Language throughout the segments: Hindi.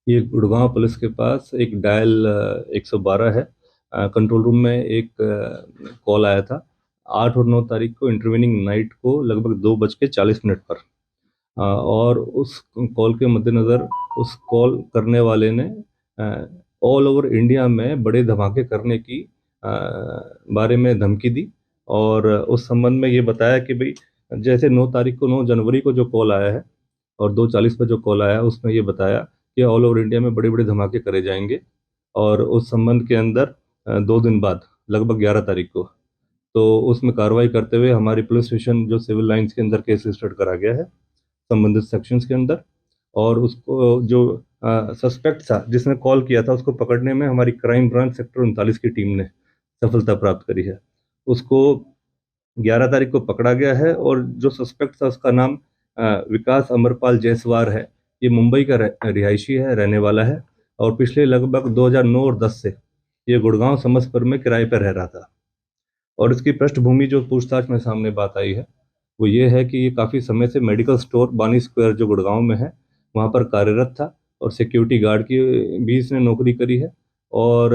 ये गुड़गांव पुलिस के पास एक डायल 112 है। कंट्रोल रूम में एक कॉल आया था 8 और 9 तारीख को, इंटरवेनिंग नाइट को, लगभग 2:40 पर। और उस कॉल के मद्देनज़र उस कॉल करने वाले ने ऑल ओवर इंडिया में बड़े धमाके करने की अ, बारे में धमकी दी। और उस संबंध में ये बताया कि भाई, जैसे 9 तारीख को, 9 जनवरी को जो कॉल आया है और 2:40 पर जो कॉल आया, उसमें ये बताया कि ऑल ओवर इंडिया में बड़े बड़े धमाके करे जाएंगे। और उस संबंध के अंदर 2 दिन बाद, लगभग 11 तारीख को, तो उसमें कार्रवाई करते हुए हमारी पुलिस स्टेशन जो सिविल लाइंस के अंदर केस रजिस्टर्ड करा गया है संबंधित सेक्शंस के अंदर। और उसको जो सस्पेक्ट था जिसने कॉल किया था, उसको पकड़ने में हमारी क्राइम ब्रांच सेक्टर 39 की टीम ने सफलता प्राप्त करी है। उसको 11 तारीख को पकड़ा गया है। और जो सस्पेक्ट था उसका नाम विकास अमरपाल जायसवाल है। ये मुंबई का रिहायशी है, रहने वाला है। और पिछले लगभग 2009 और 10 से ये गुड़गांव समसपुर में किराए पर रह रहा था। और इसकी पृष्ठभूमि जो पूछताछ में सामने बात आई है, वो ये है कि ये काफ़ी समय से मेडिकल स्टोर बानी स्क्वायर जो गुड़गांव में है, वहाँ पर कार्यरत था। और सिक्योरिटी गार्ड की भी इसने नौकरी करी है। और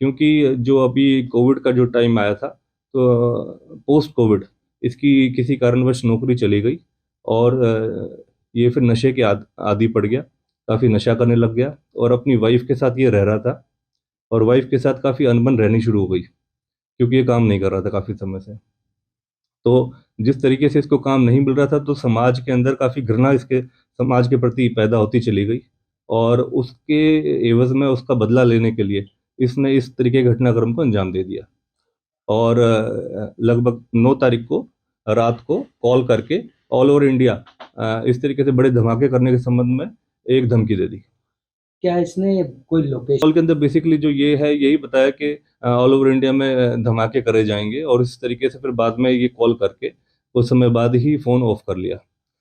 क्योंकि जो अभी कोविड का जो टाइम आया था, तो पोस्ट कोविड इसकी किसी कारणवश नौकरी चली गई। और ये फिर नशे के आदी पड़ गया, काफ़ी नशा करने लग गया। और अपनी वाइफ के साथ ये रह रहा था, और वाइफ के साथ काफ़ी अनबन रहनी शुरू हो गई, क्योंकि ये काम नहीं कर रहा था काफ़ी समय से। तो जिस तरीके से इसको काम नहीं मिल रहा था, तो समाज के अंदर काफ़ी घृणा इसके समाज के प्रति पैदा होती चली गई। और उसके एवज़ में उसका बदला लेने के लिए इसने इस तरीके के घटनाक्रम को अंजाम दे दिया। और लगभग 9 तारीख को रात को कॉल करके ऑल ओवर इंडिया इस तरीके से बड़े धमाके करने के संबंध में एक धमकी दे दी। क्या इसने कोई लोकेशन? कॉल के अंदर बेसिकली जो ये है, यही बताया कि ऑल ओवर इंडिया में धमाके करे जाएंगे। और इस तरीके से फिर बाद में ये कॉल करके कुछ समय बाद ही फ़ोन ऑफ कर लिया।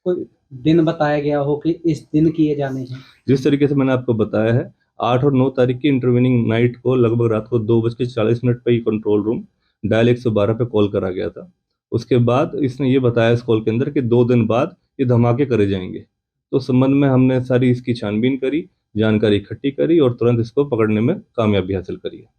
कोई दिन बताया गया हो कि इस दिन किए जाने हैं? जिस तरीके से मैंने आपको बताया है, 8 और 9 तारीख की इंटरवेनिंग नाइट को लगभग रात को 2:40 पर ही कंट्रोल रूम डायल 112 पे कॉल करा गया था। उसके बाद इसने ये बताया इस कॉल के अंदर कि 2 दिन बाद ये धमाके करे जाएंगे। तो संबंध में हमने सारी इसकी छानबीन करी, जानकारी इकट्ठी करी और तुरंत इसको पकड़ने में कामयाबी हासिल करी है।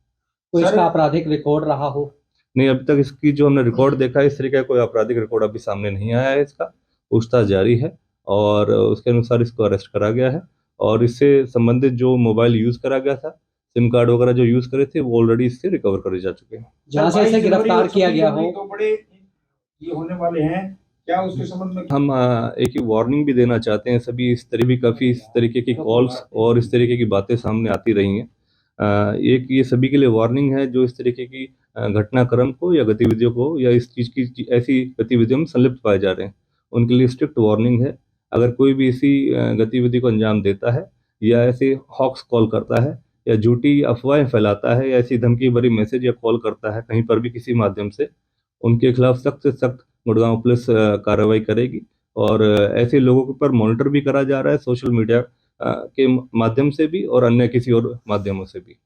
कोई इसका आपराधिक रिकॉर्ड रहा हो? नहीं, अभी तक इसकी जो हमने रिकॉर्ड देखा है, इस तरीके का कोई आपराधिक रिकॉर्ड अभी सामने नहीं आया है इसका। पूछताछ जारी है और उसके अनुसार इसको अरेस्ट करा गया है। और इससे संबंधित जो मोबाइल यूज़ करा गया था, सिम कार्ड वगैरह जो यूज़ करे थे, वो ऑलरेडी इससे रिकवर करे जा चुके हैं। जहाँ से इसे गिरफ्तार किया गया हो। तो बड़े ये होने वाले हैं, क्या उसके संबंध में हम एक ही वार्निंग भी देना चाहते हैं सभी, काफ़ी इस तरीके की कॉल्स और इस तरीके की बातें सामने आती रही हैं। एक ये सभी के लिए वार्निंग है जो इस तरीके की घटनाक्रम को या गतिविधियों को या इस चीज़ की ऐसी गतिविधियों में संलिप्त पाए जा रहे हैं, उनके लिए स्ट्रिक्ट वार्निंग है। अगर कोई भी इसी गतिविधि को अंजाम देता है, या ऐसे हॉक्स कॉल करता है, या झूठी अफवाहें फैलाता है, या ऐसी धमकी भरी मैसेज या कॉल करता है कहीं पर भी किसी माध्यम से, उनके खिलाफ सख्त से सख्त गुड़गांव पुलिस कार्रवाई करेगी। और ऐसे लोगों के ऊपर मॉनिटर भी करा जा रहा है सोशल मीडिया के माध्यम से भी और अन्य किसी और माध्यमों से भी।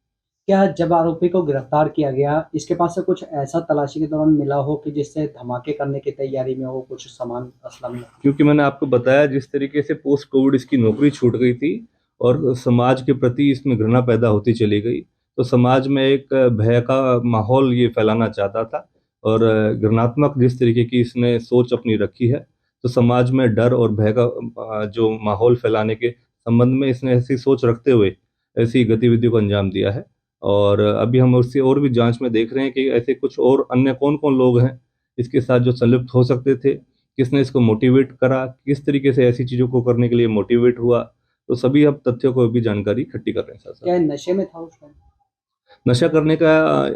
क्या जब आरोपी को गिरफ्तार किया गया, इसके पास से कुछ ऐसा तलाशी के दौरान मिला हो कि जिससे धमाके करने की तैयारी में हो, कुछ सामान असलम में? क्योंकि मैंने आपको बताया, जिस तरीके से पोस्ट कोविड इसकी नौकरी छूट गई थी और समाज के प्रति इसमें घृणा पैदा होती चली गई, तो समाज में एक भय का माहौल ये फैलाना चाहता था। और घृणात्मक जिस तरीके की इसने सोच अपनी रखी है, तो समाज में डर और भय का जो माहौल फैलाने के संबंध में इसने ऐसी सोच रखते हुए ऐसी गतिविधियों को अंजाम दिया है। और अभी हम उससे और भी जांच में देख रहे हैं कि ऐसे कुछ और अन्य कौन कौन लोग हैं इसके साथ जो संलिप्त हो सकते थे, किसने इसको मोटिवेट करा, किस तरीके से ऐसी चीज़ों को करने के लिए मोटिवेट हुआ। तो सभी अब तथ्यों को भी जानकारी इकट्ठी कर रहे हैं साथ साथ। क्या ये नशे में था उस टाइम? नशा करने का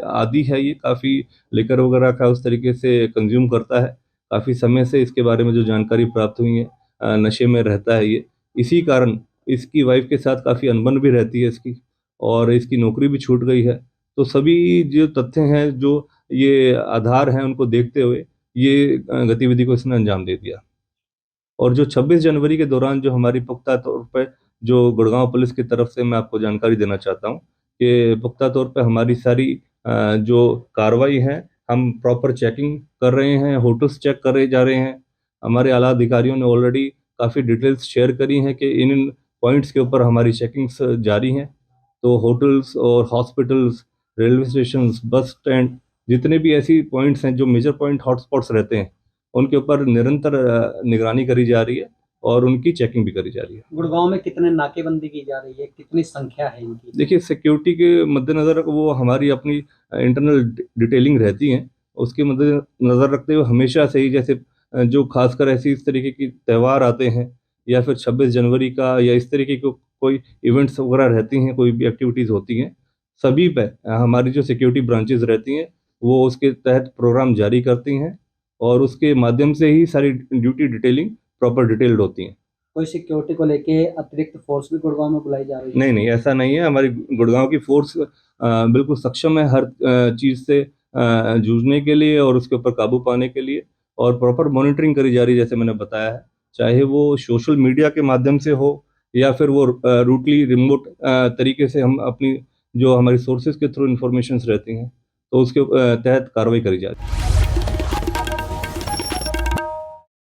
आदी है ये, काफ़ी लिकर वगैरह का उस तरीके से कंज्यूम करता है। काफ़ी समय से इसके बारे में जो जानकारी प्राप्त हुई है, नशे में रहता है ये। इसी कारण इसकी वाइफ के साथ काफ़ी अनबन भी रहती है इसकी, और इसकी नौकरी भी छूट गई है। तो सभी जो तथ्य हैं, जो ये आधार हैं, उनको देखते हुए ये गतिविधि को इसने अंजाम दे दिया। और जो 26 जनवरी के दौरान जो हमारी पुख्ता तौर पे जो गुड़गांव पुलिस की तरफ से मैं आपको जानकारी देना चाहता हूँ कि पुख्ता तौर पे हमारी सारी जो कार्रवाई है, हम प्रॉपर चेकिंग कर रहे हैं, होटल्स चेक करे जा रहे हैं। हमारे आला अधिकारियों ने ऑलरेडी काफ़ी डिटेल्स शेयर करी हैं कि इन पॉइंट्स के ऊपर हमारी चेकिंग्स जारी हैं। तो होटल्स और hospitals, railway stations, bus stand, जितने भी ऐसी पॉइंट्स हैं जो मेजर पॉइंट हॉटस्पॉट्स रहते हैं, उनके ऊपर निरंतर निगरानी करी जा रही है और उनकी चेकिंग भी करी जा रही है। गुड़गांव में कितने नाकेबंदी की जा रही है, कितनी संख्या है इनकी? देखिए, सिक्योरिटी के मद्देनज़र वो हमारी अपनी इंटरनल डिटेलिंग रहती हैं, उसके मद्देनज़र रखते हुए हमेशा से ही, जैसे जो खासकर ऐसी इस तरीके की त्यौहार आते हैं या फिर 26 जनवरी का या इस तरीके को कोई इवेंट्स वगैरह रहती हैं, कोई भी एक्टिविटीज़ होती हैं, सभी पे हमारी जो सिक्योरिटी ब्रांचेज़ रहती हैं, वो उसके तहत प्रोग्राम जारी करती हैं और उसके माध्यम से ही सारी ड्यूटी डिटेलिंग प्रॉपर डिटेल्ड होती हैं। कोई सिक्योरिटी को लेके अतिरिक्त फोर्स भी गुड़गांव में बुलाई जा रही है? नहीं, ऐसा नहीं है। हमारी गुड़गांव की फ़ोर्स बिल्कुल सक्षम है हर चीज़ से जूझने के लिए और उसके ऊपर काबू पाने के लिए, और प्रॉपर मॉनिटरिंग करी जा रही है, जैसे मैंने बताया है। चाहे वो सोशल मीडिया के माध्यम से हो या फिर वो रूटली रिमोट तरीके से हम अपनी जो हमारी सोर्सेज़ के थ्रू इन्फॉर्मेशंस रहती हैं, तो उसके तहत कार्रवाई करी जा रही है।